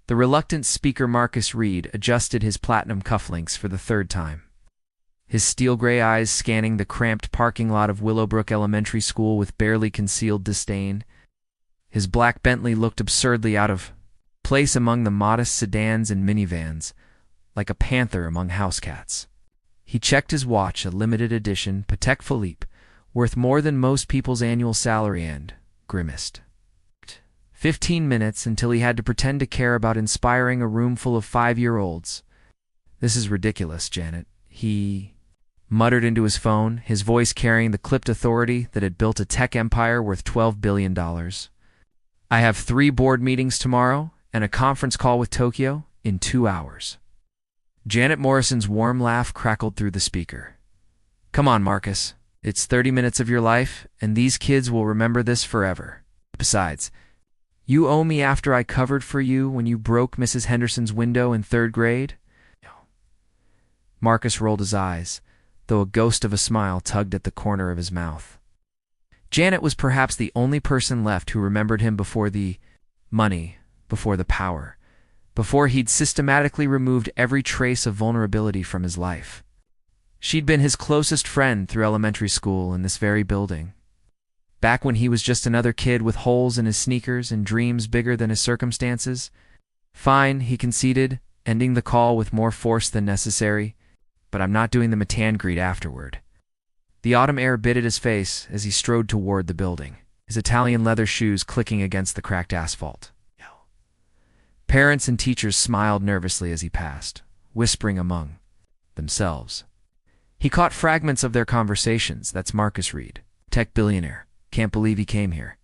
The reluctant speaker Marcus Reed adjusted his platinum cufflinks for the third time, his steel-gray eyes scanning the cramped parking lot of Willowbrook Elementary School with barely concealed disdain. His black Bentley looked absurdly out of place among the modest sedans and minivans, like a panther among housecats. He checked his watch, a limited edition Patek Philippe, worth more than most people's annual salary, and grimaced. 15 minutes until he had to pretend to care about inspiring a room full of 5-year-olds. "This is ridiculous, Janet," he muttered into his phone, his voice carrying the clipped authority that had built a tech empire worth $12 billion. "I have 3 board meetings tomorrow and a conference call with Tokyo in 2 hours. Janet Morrison's warm laugh crackled through the speaker. "Come on, Marcus. It's 30 minutes of your life, and these kids will remember this forever. Besides, you owe me after I covered for you when you broke Mrs. Henderson's window in 3rd grade?" Marcus rolled his eyes, though a ghost of a smile tugged at the corner of his mouth. Janet was perhaps the only person left who remembered him before the money, before the power, before he'd systematically removed every trace of vulnerability from his life. She'd been his closest friend through elementary school in this very building. Back when he was just another kid with holes in his sneakers and dreams bigger than his circumstances. "Fine," he conceded, ending the call with more force than necessary, "but I'm not doing the Matan greet afterward." The autumn air bit at his face as he strode toward the building, his Italian leather shoes clicking against the cracked asphalt. Parents and teachers smiled nervously as he passed, whispering among themselves. He caught fragments of their conversations. "That's Marcus Reed, tech billionaire. Can't believe he came here."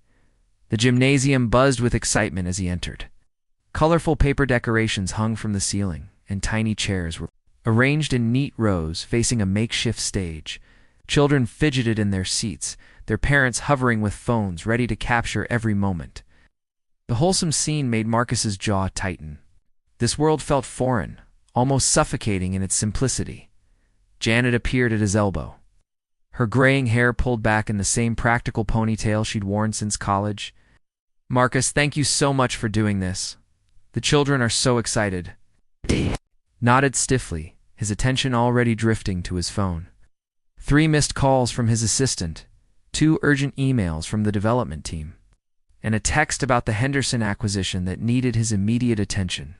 The gymnasium buzzed with excitement as he entered. Colorful paper decorations hung from the ceiling, and tiny chairs were arranged in neat rows facing a makeshift stage. Children fidgeted in their seats, their parents hovering with phones ready to capture every moment. The wholesome scene made Marcus's jaw tighten. This world felt foreign, almost suffocating in its simplicity. Janet appeared at his elbow, her graying hair pulled back in the same practical ponytail she'd worn since college. "Marcus, thank you so much for doing this. The children are so excited." Nodded stiffly, his attention already drifting to his phone. 3 missed calls from his assistant, 2 urgent emails from the development team, and a text about the Henderson acquisition that needed his immediate attention.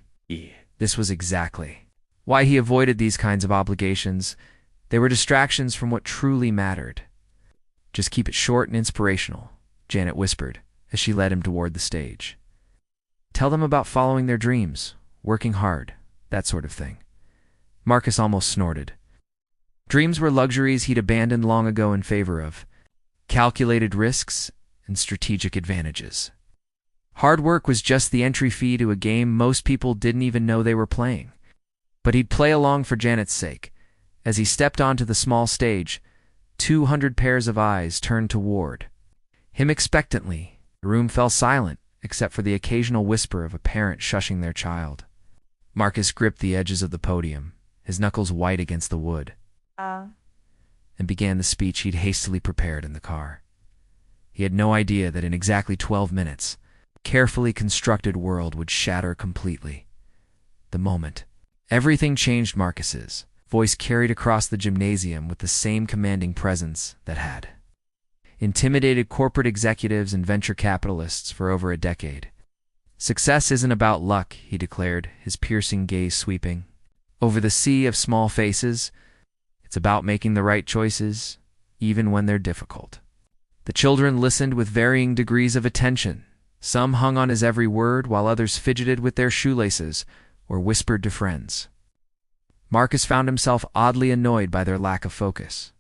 This was exactly why he avoided these kinds of obligations. They were distractions from what truly mattered. "Just keep it short and inspirational," Janet whispered as she led him toward the stage. "Tell them about following their dreams, working hard, that sort of thing." Marcus almost snorted. Dreams were luxuries he'd abandoned long ago in favor of calculated risks and strategic advantages. Hard work was just the entry fee to a game most people didn't even know they were playing. But he'd play along for Janet's sake. As he stepped onto the small stage, 200 pairs of eyes turned toward him expectantly. The room fell silent, except for the occasional whisper of a parent shushing their child. Marcus gripped the edges of the podium, his knuckles white against the wood, and began the speech he'd hastily prepared in the car. He had no idea that in exactly 12 minutes, a carefully constructed world would shatter completely. The moment everything changed, Marcus's voice carried across the gymnasium with the same commanding presence that had intimidated corporate executives and venture capitalists for over a decade. "Success isn't about luck," he declared, his piercing gaze sweeping over the sea of small faces. "It's about making the right choices, even when they're difficult." The children listened with varying degrees of attention. Some hung on his every word, while others fidgeted with their shoelaces or whispered to friends. Marcus found himself oddly annoyed by their lack of focus,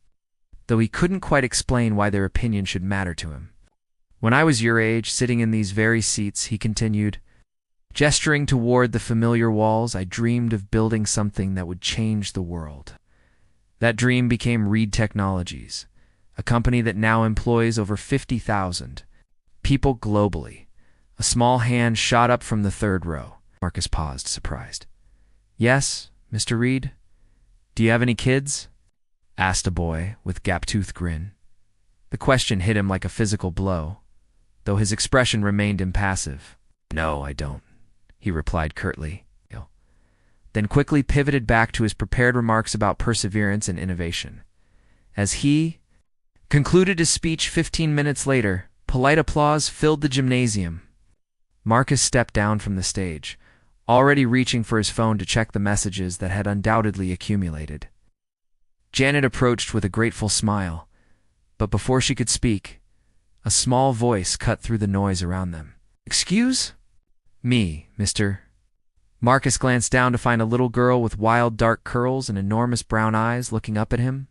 though he couldn't quite explain why their opinion should matter to him. "When I was your age, sitting in these very seats," he continued, gesturing toward the familiar walls, "I dreamed of building something that would change the world. That dream became Reed Technologies, a company that now employs over 50,000 people globally." A small hand shot up from the third row. Marcus paused, surprised. "Yes, Mr. Reed? Do you have any kids?" asked a boy with gap-toothed grin. The question hit him like a physical blow, though his expression remained impassive. "No, I don't," he replied curtly, then quickly pivoted back to his prepared remarks about perseverance and innovation. As he concluded his speech 15 minutes later, polite applause filled the gymnasium. Marcus stepped down from the stage, already reaching for his phone to check the messages that had undoubtedly accumulated. Janet approached with a grateful smile, but before she could speak, a small voice cut through the noise around them. "Excuse me, Mr." Marcus glanced down to find a little girl with wild dark curls and enormous brown eyes looking up at him.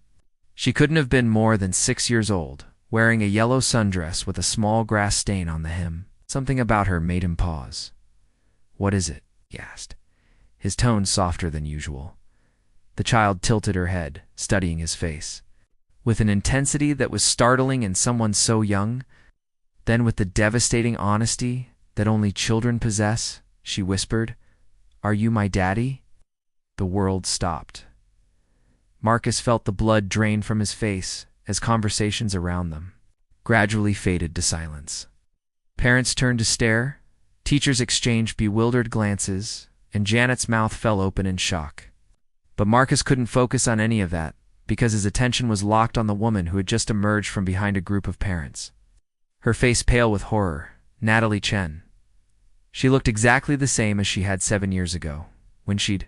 She couldn't have been more than 6 years old, wearing a yellow sundress with a small grass stain on the hem. Something about her made him pause. "What is it?" he asked, his tone softer than usual. The child tilted her head, studying his face. With an intensity that was startling in someone so young, then with the devastating honesty that only children possess, she whispered, "Are you my daddy?" The world stopped. Marcus felt the blood drain from his face as conversations around them gradually faded to silence. Parents turned to stare, teachers exchanged bewildered glances, and Janet's mouth fell open in shock. But Marcus couldn't focus on any of that, because his attention was locked on the woman who had just emerged from behind a group of parents. Her face pale with horror, Natalie Chen. She looked exactly the same as she had 7 years ago, when she'd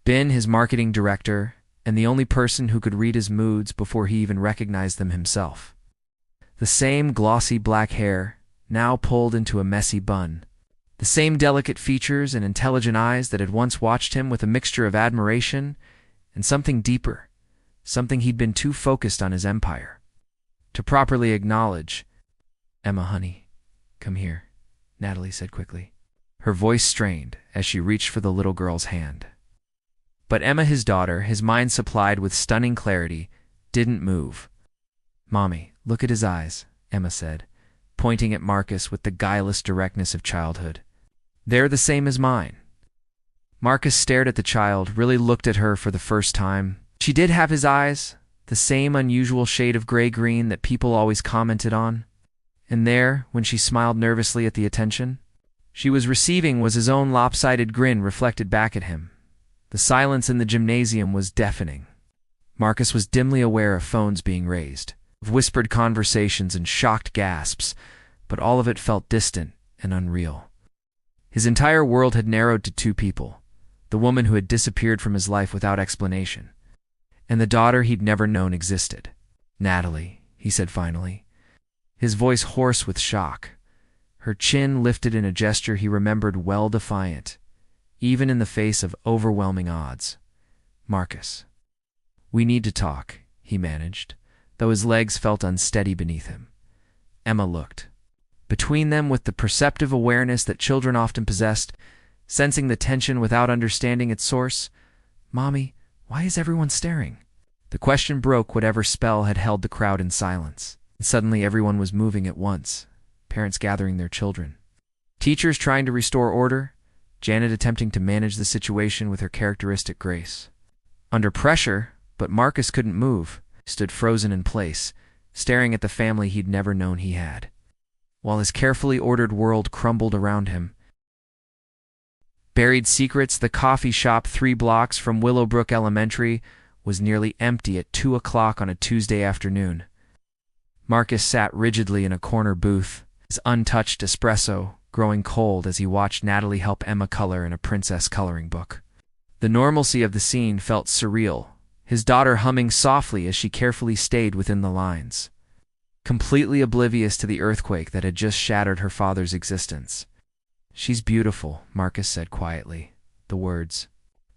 been his marketing director and the only person who could read his moods before he even recognized them himself. The same glossy black hair, now pulled into a messy bun. The same delicate features and intelligent eyes that had once watched him with a mixture of admiration and something deeper, something he'd been too focused on his empire to properly acknowledge. "Emma, honey, come here," Natalie said quickly. Her voice strained as she reached for the little girl's hand. But Emma, his daughter, his mind supplied with stunning clarity, didn't move. "Mommy, look at his eyes," Emma said, pointing at Marcus with the guileless directness of childhood. "They're the same as mine." Marcus stared at the child, really looked at her for the first time. She did have his eyes, the same unusual shade of gray-green that people always commented on. And there, when she smiled nervously at the attention she was receiving, was his own lopsided grin reflected back at him. The silence in the gymnasium was deafening. Marcus was dimly aware of phones being raised, of whispered conversations and shocked gasps, but all of it felt distant and unreal. His entire world had narrowed to 2 people, the woman who had disappeared from his life without explanation, and the daughter he'd never known existed. "Natalie," he said finally, his voice hoarse with shock. Her chin lifted in a gesture he remembered well, defiant, even in the face of overwhelming odds. "Marcus, we need to talk," he managed, though his legs felt unsteady beneath him. Emma looked between them with the perceptive awareness that children often possessed, sensing the tension without understanding its source. "Mommy, why is everyone staring?" The question broke whatever spell had held the crowd in silence. And suddenly everyone was moving at once, parents gathering their children, teachers trying to restore order, Janet attempting to manage the situation with her characteristic grace. Under pressure, but Marcus couldn't move, stood frozen in place, staring at the family he'd never known he had, while his carefully ordered world crumbled around him. Buried Secrets, the coffee shop 3 blocks from Willowbrook Elementary, was nearly empty at 2 o'clock on a Tuesday afternoon. Marcus sat rigidly in a corner booth, his untouched espresso growing cold as he watched Natalie help Emma color in a princess coloring book. The normalcy of the scene felt surreal, his daughter humming softly as she carefully stayed within the lines, completely oblivious to the earthquake that had just shattered her father's existence. "She's beautiful," Marcus said quietly, the words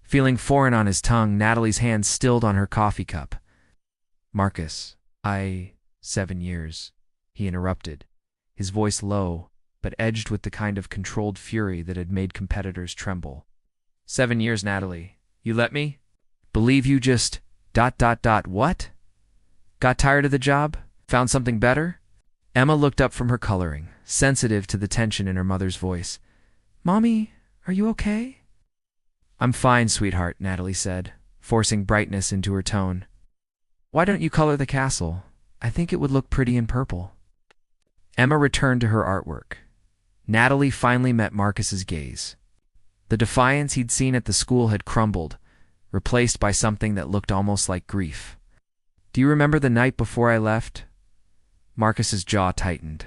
feeling foreign on his tongue. Natalie's hand stilled on her coffee cup. "Marcus, 7 years, he interrupted, his voice low, but edged with the kind of controlled fury that had made competitors tremble. 7 years, Natalie. You let me? Believe you just ... What? Got tired of the job? Found something better?" Emma looked up from her coloring, sensitive to the tension in her mother's voice. "Mommy, are you okay?" "I'm fine, sweetheart," Natalie said, forcing brightness into her tone. "Why don't you color the castle? I think it would look pretty in purple." Emma returned to her artwork. Natalie finally met Marcus's gaze. The defiance he'd seen at the school had crumbled, replaced by something that looked almost like grief. "Do you remember the night before I left?" Marcus's jaw tightened.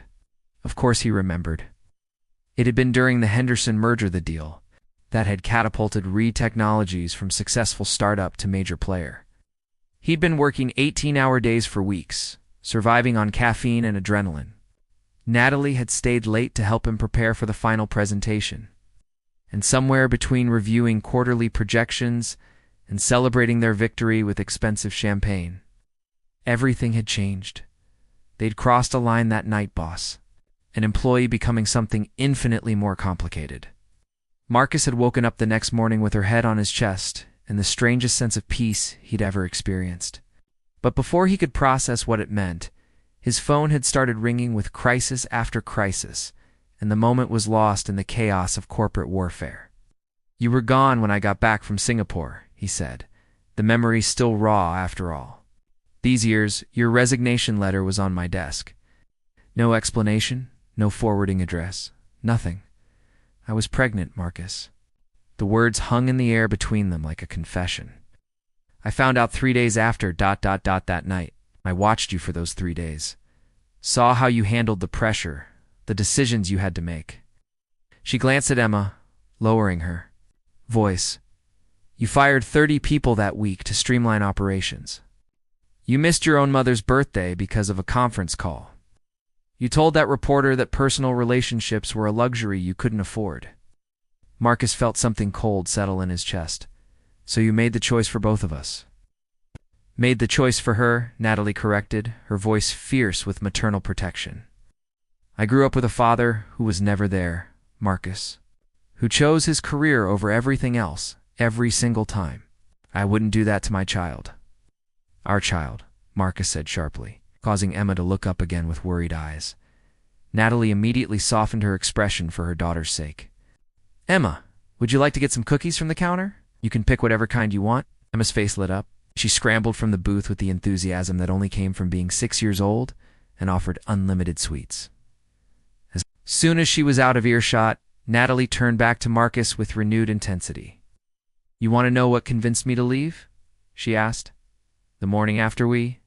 Of course he remembered. It had been during the Henderson merger, the deal that had catapulted Re Technologies from successful startup to major player. He'd been working 18-hour days for weeks, surviving on caffeine and adrenaline. Natalie had stayed late to help him prepare for the final presentation. And somewhere between reviewing quarterly projections and celebrating their victory with expensive champagne, everything had changed. They'd crossed a line that night, boss. An employee becoming something infinitely more complicated. Marcus had woken up the next morning with her head on his chest and the strangest sense of peace he'd ever experienced. But before he could process what it meant, his phone had started ringing with crisis after crisis, and the moment was lost in the chaos of corporate warfare. "You were gone when I got back from Singapore," he said, the memory still raw after all. "These years, your resignation letter was on my desk. No explanation, no forwarding address, nothing. I was pregnant, Marcus." The words hung in the air between them like a confession. "I found out 3 days after ... that night. I watched you for those 3 days. Saw how you handled the pressure, the decisions you had to make." She glanced at Emma, lowering her voice. "You fired 30 people that week to streamline operations. You missed your own mother's birthday because of a conference call. You told that reporter that personal relationships were a luxury you couldn't afford." Marcus felt something cold settle in his chest. "So you made the choice for both of us." "Made the choice for her," Natalie corrected, her voice fierce with maternal protection. "I grew up with a father who was never there, Marcus, who chose his career over everything else, every single time. I wouldn't do that to my child." "Our child," Marcus said sharply, causing Emma to look up again with worried eyes. Natalie immediately softened her expression for her daughter's sake. "Emma, would you like to get some cookies from the counter? You can pick whatever kind you want." Emma's face lit up. She scrambled from the booth with the enthusiasm that only came from being 6 years old and offered unlimited sweets. As soon as she was out of earshot, Natalie turned back to Marcus with renewed intensity. "You want to know what convinced me to leave?" she asked. "The morning after we... ...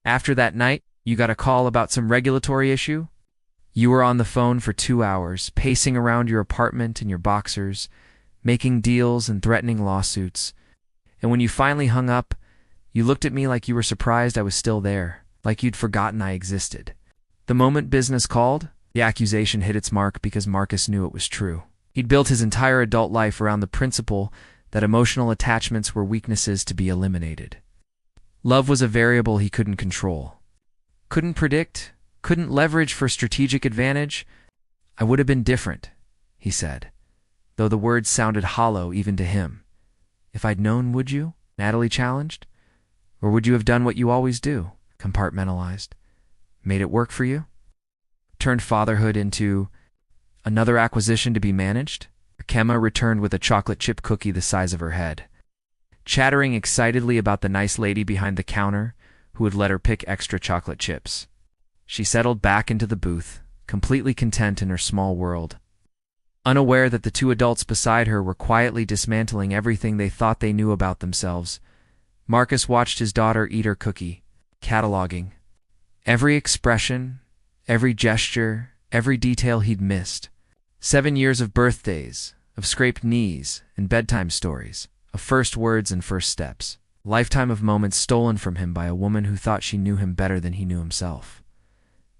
After that night, you got a call about some regulatory issue? You were on the phone for 2 hours, pacing around your apartment in your boxers, making deals and threatening lawsuits. And when you finally hung up, you looked at me like you were surprised I was still there, like you'd forgotten I existed. The moment business called, the accusation hit its mark because Marcus knew it was true. He'd built his entire adult life around the principle that emotional attachments were weaknesses to be eliminated. Love was a variable he couldn't control. Couldn't predict, couldn't leverage for strategic advantage. "I would have been different," he said, though the words sounded hollow even to him. "If I'd known, would you?" Natalie challenged. "Or would you have done what you always do, compartmentalized? Made it work for you? Turned fatherhood into another acquisition to be managed?" Emma returned with a chocolate chip cookie the size of her head, chattering excitedly about the nice lady behind the counter who had let her pick extra chocolate chips. She settled back into the booth, completely content in her small world, unaware that the 2 adults beside her were quietly dismantling everything they thought they knew about themselves. Marcus watched his daughter eat her cookie, cataloging every expression, every gesture, every detail he'd missed. 7 years of birthdays, of scraped knees and bedtime stories, of first words and first steps. Lifetime of moments stolen from him by a woman who thought she knew him better than he knew himself.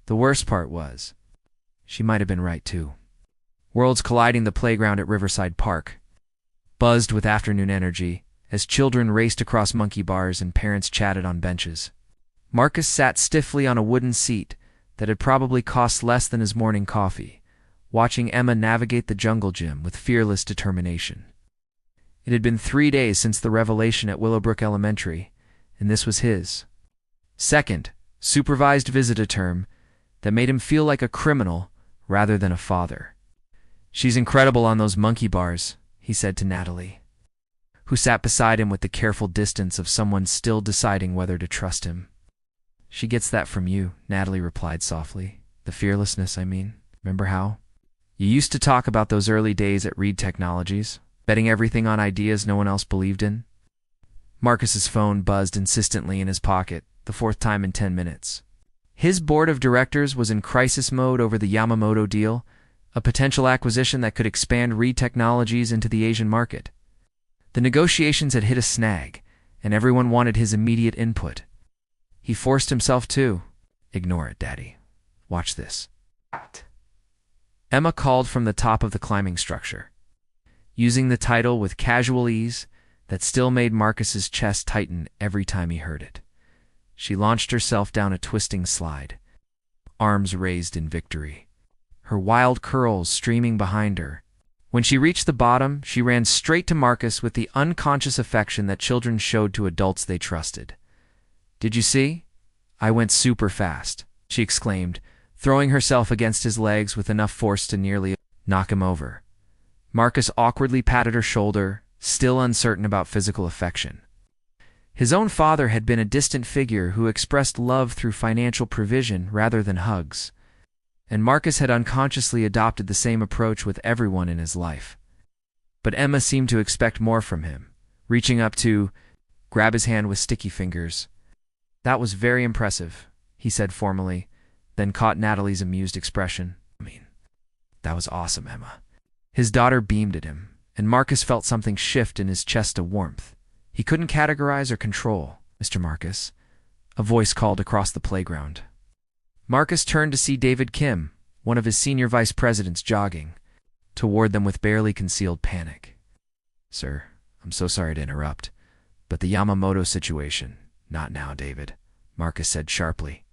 The worst part was, she might have been right too. Worlds colliding. The playground at Riverside Park buzzed with afternoon energy as children raced across monkey bars and parents chatted on benches. Marcus sat stiffly on a wooden seat that had probably cost less than his morning coffee, watching Emma navigate the jungle gym with fearless determination. It had been 3 days since the revelation at Willowbrook Elementary, and this was his second supervised visit term that made him feel like a criminal rather than a father. "She's incredible on those monkey bars," he said to Natalie, who sat beside him with the careful distance of someone still deciding whether to trust him. "She gets that from you," Natalie replied softly. "The fearlessness, I mean. Remember how You used to talk about those early days at Reed Technologies, betting everything on ideas no one else believed in. Marcus's phone buzzed insistently in his pocket, the fourth time in 10 minutes. His board of directors was in crisis mode over the Yamamoto deal, a potential acquisition that could expand Reed Technologies into the Asian market. The negotiations had hit a snag, and everyone wanted his immediate input. He forced himself to. Ignore it, Daddy. Watch this. Emma called from the top of the climbing structure, using the title with casual ease that still made Marcus's chest tighten every time he heard it. She launched herself down a twisting slide, arms raised in victory, her wild curls streaming behind her. When she reached the bottom, she ran straight to Marcus with the unconscious affection that children showed to adults they trusted. "Did you see? I went super fast," she exclaimed, throwing herself against his legs with enough force to nearly knock him over. Marcus awkwardly patted her shoulder, still uncertain about physical affection. His own father had been a distant figure who expressed love through financial provision rather than hugs, and Marcus had unconsciously adopted the same approach with everyone in his life. But Emma seemed to expect more from him, reaching up to grab his hand with sticky fingers. "That was very impressive," he said formally, then caught Natalie's amused expression. That was awesome, Emma." His daughter beamed at him, and Marcus felt something shift in his chest, a warmth he couldn't categorize or control. "Mr. Marcus," a voice called across the playground. Marcus turned to see David Kim, one of his senior vice presidents, jogging toward them with barely concealed panic. "Sir, I'm so sorry to interrupt, but the Yamamoto situation—" "Not now, David," Marcus said sharply,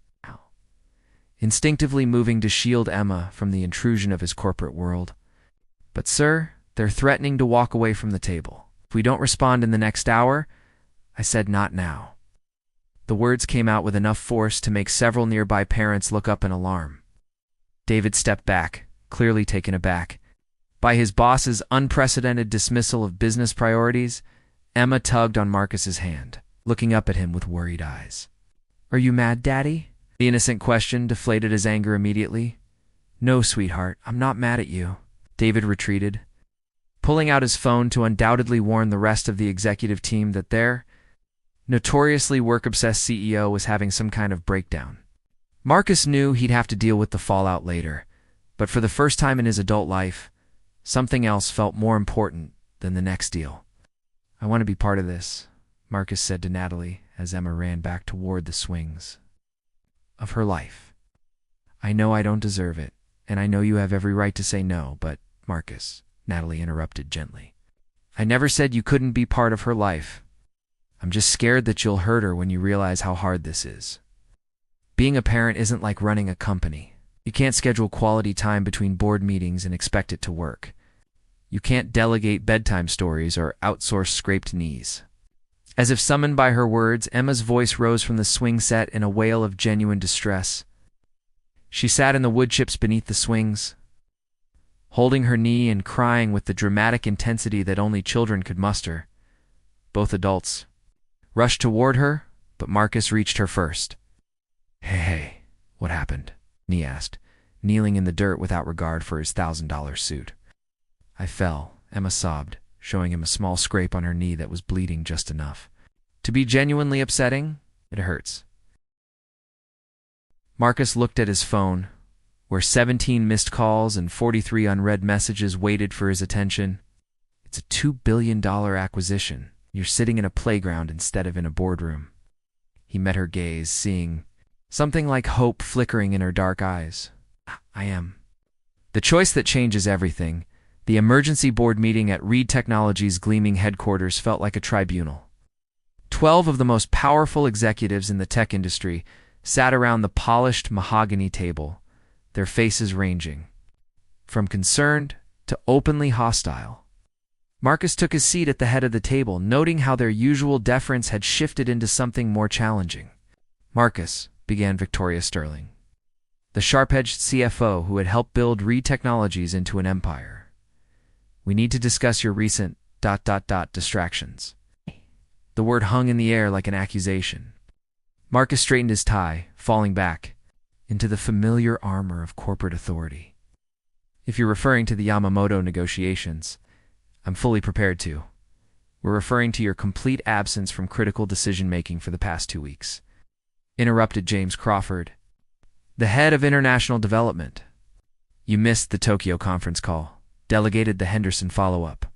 instinctively moving to shield Emma from the intrusion of his corporate world. "But sir, they're threatening to walk away from the table. If we don't respond in the next hour—" "I said not now." The words came out with enough force to make several nearby parents look up in alarm. David stepped back, clearly taken aback by his boss's unprecedented dismissal of business priorities. Emma tugged on Marcus's hand, looking up at him with worried eyes. "Are you mad, Daddy?" The innocent question deflated his anger immediately. "No, sweetheart, I'm not mad at you." David retreated, pulling out his phone to undoubtedly warn the rest of the executive team that their notoriously work-obsessed CEO was having some kind of breakdown. Marcus knew he'd have to deal with the fallout later, but for the first time in his adult life, something else felt more important than the next deal. "I want to be part of this," Marcus said to Natalie as Emma ran back toward the swings of her life. "I know I don't deserve it, and I know you have every right to say no, but, Marcus," Natalie interrupted gently, "I never said you couldn't be part of her life. I'm just scared that you'll hurt her when you realize how hard this is. Being a parent isn't like running a company. You can't schedule quality time between board meetings and expect it to work. You can't delegate bedtime stories or outsource scraped knees." As if summoned by her words, Emma's voice rose from the swing set in a wail of genuine distress. She sat in the wood chips beneath the swings, holding her knee and crying with the dramatic intensity that only children could muster. Both adults rushed toward her, but Marcus reached her first. Hey, what happened?" he asked, kneeling in the dirt without regard for his $1,000 suit. "I fell," Emma sobbed, showing him a small scrape on her knee that was bleeding just enough to be genuinely upsetting. "It hurts." Marcus looked at his phone, where 17 missed calls and 43 unread messages waited for his attention. "It's a $2 billion acquisition. You're sitting in a playground instead of in a boardroom." He met her gaze, seeing something like hope flickering in her dark eyes. "I am." The choice that changes everything. The emergency board meeting at Reed Technologies' gleaming headquarters felt like a tribunal. 12 of the most powerful executives in the tech industry sat around the polished mahogany table, their faces ranging from concerned to openly hostile. Marcus took his seat at the head of the table, noting how their usual deference had shifted into something more challenging. "Marcus," began Victoria Sterling, the sharp-edged CFO who had helped build Reed Technologies into an empire, "we need to discuss your recent ... distractions." The word hung in the air like an accusation. Marcus straightened his tie, falling back into the familiar armor of corporate authority. If you're referring to the Yamamoto negotiations, I'm fully prepared to. We're referring to your complete absence from critical decision-making for the past 2 weeks. Interrupted James Crawford, the head of international development. You missed the Tokyo conference call, delegated the Henderson follow-up.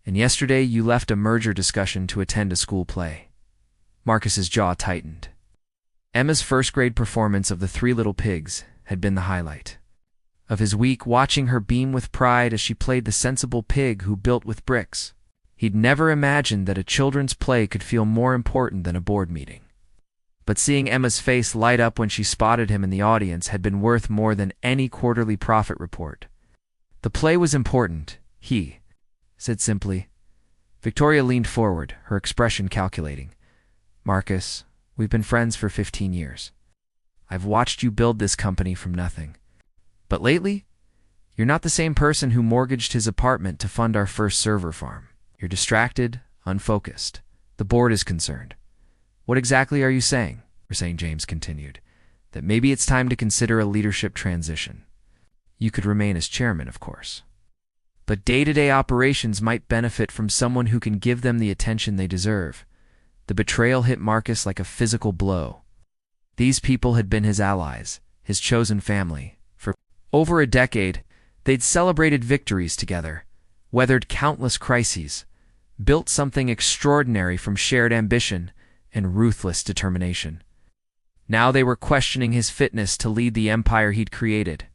And yesterday you left a merger discussion to attend a school play. Marcus's jaw tightened. Emma's first-grade performance of The Three Little Pigs had been the highlight of his week, watching her beam with pride as she played the sensible pig who built with bricks. He'd never imagined that a children's play could feel more important than a board meeting. But seeing Emma's face light up when she spotted him in the audience had been worth more than any quarterly profit report. The play was important, he said simply. Victoria leaned forward, her expression calculating. Marcus, we've been friends for 15 years. I've watched you build this company from nothing. But lately, you're not the same person who mortgaged his apartment to fund our first server farm. You're distracted, unfocused. The board is concerned. What exactly are you saying? James continued. That maybe it's time to consider a leadership transition. You could remain as chairman, of course. But day-to-day operations might benefit from someone who can give them the attention they deserve. The betrayal hit Marcus like a physical blow. These people had been his allies, his chosen family. For over a decade, they'd celebrated victories together, weathered countless crises, built something extraordinary from shared ambition and ruthless determination. Now they were questioning his fitness to lead the empire he'd created.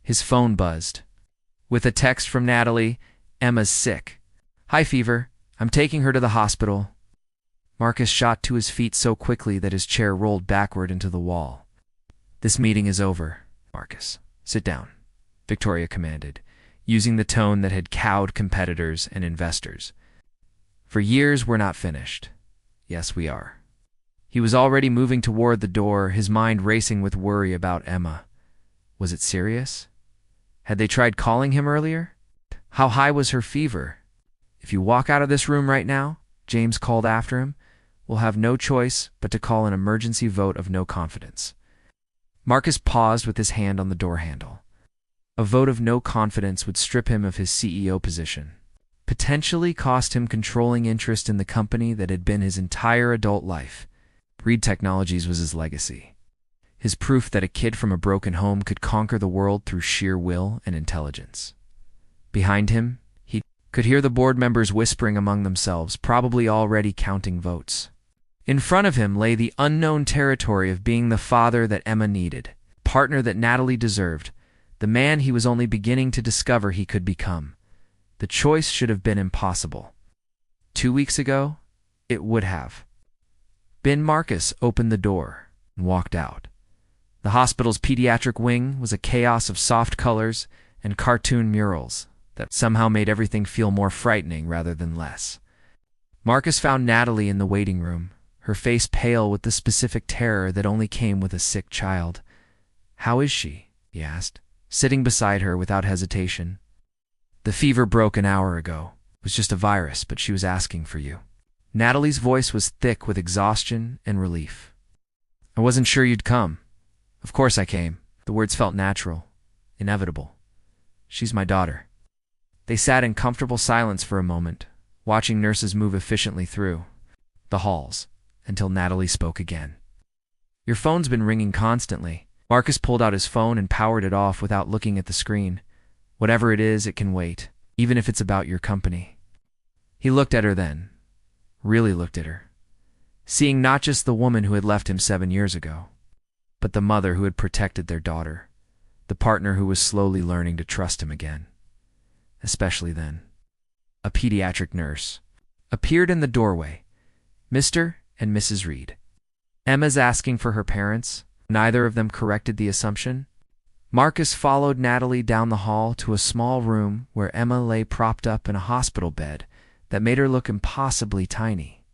His phone buzzed. With a text from Natalie, Emma's sick. High fever. I'm taking her to the hospital. Marcus shot to his feet so quickly that his chair rolled backward into the wall. This meeting is over, Marcus. Sit down, Victoria commanded, using the tone that had cowed competitors and investors. For years we're not finished. Yes, we are. He was already moving toward the door, his mind racing with worry about Emma. Was it serious? Had they tried calling him earlier? How high was her fever? If you walk out of this room right now, James called after him, we'll have no choice but to call an emergency vote of no confidence. Marcus paused with his hand on the door handle. A vote of no confidence would strip him of his CEO position, potentially cost him controlling interest in the company that had been his entire adult life. Reed Technologies was his legacy. His proof that a kid from a broken home could conquer the world through sheer will and intelligence. Behind him, he could hear the board members whispering among themselves, probably already counting votes. In front of him lay the unknown territory of being the father that Emma needed, partner that Natalie deserved, the man he was only beginning to discover he could become. The choice should have been impossible. 2 weeks ago, it would have. Marcus opened the door and walked out. The hospital's pediatric wing was a chaos of soft colors and cartoon murals that somehow made everything feel more frightening rather than less. Marcus found Natalie in the waiting room, her face pale with the specific terror that only came with a sick child. How is she? He asked, sitting beside her without hesitation. The fever broke an hour ago. It was just a virus, but she was asking for you. Natalie's voice was thick with exhaustion and relief. I wasn't sure you'd come. Of course I came. The words felt natural, inevitable. She's my daughter. They sat in comfortable silence for a moment, watching nurses move efficiently through the halls, until Natalie spoke again. Your phone's been ringing constantly. Marcus pulled out his phone and powered it off without looking at the screen. Whatever it is, it can wait, even if it's about your company. He looked at her then, really looked at her, seeing not just the woman who had left him 7 years ago, but the mother who had protected their daughter, the partner who was slowly learning to trust him again. Especially then. A pediatric nurse appeared in the doorway. Mr. and Mrs. Reed. Emma's asking for her parents. Neither of them corrected the assumption. Marcus followed Natalie down the hall to a small room where Emma lay propped up in a hospital bed that made her look impossibly tiny.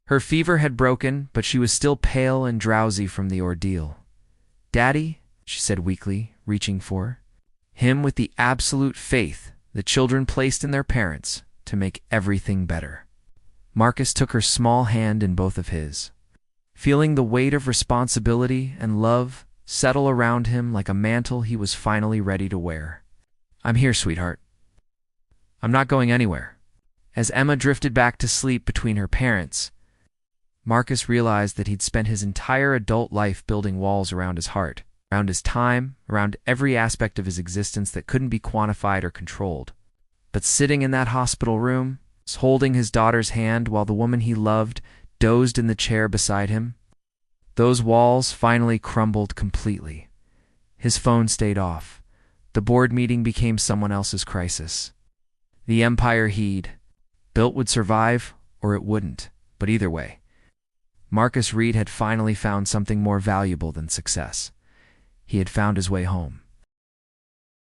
Her fever had broken, but she was still pale and drowsy from the ordeal. Daddy, she said weakly, reaching for him with the absolute faith the children placed in their parents to make everything better. Marcus took her small hand in both of his, feeling the weight of responsibility and love settle around him like a mantle he was finally ready to wear. I'm here, sweetheart. I'm not going anywhere. As Emma drifted back to sleep between her parents, Marcus realized that he'd spent his entire adult life building walls around his heart, around his time, around every aspect of his existence that couldn't be quantified or controlled. But sitting in that hospital room, holding his daughter's hand while the woman he loved dozed in the chair beside him, those walls finally crumbled completely. His phone stayed off. The board meeting became someone else's crisis. The empire he'd built would survive, or it wouldn't. But either way, Marcus Reed had finally found something more valuable than success. He had found his way home.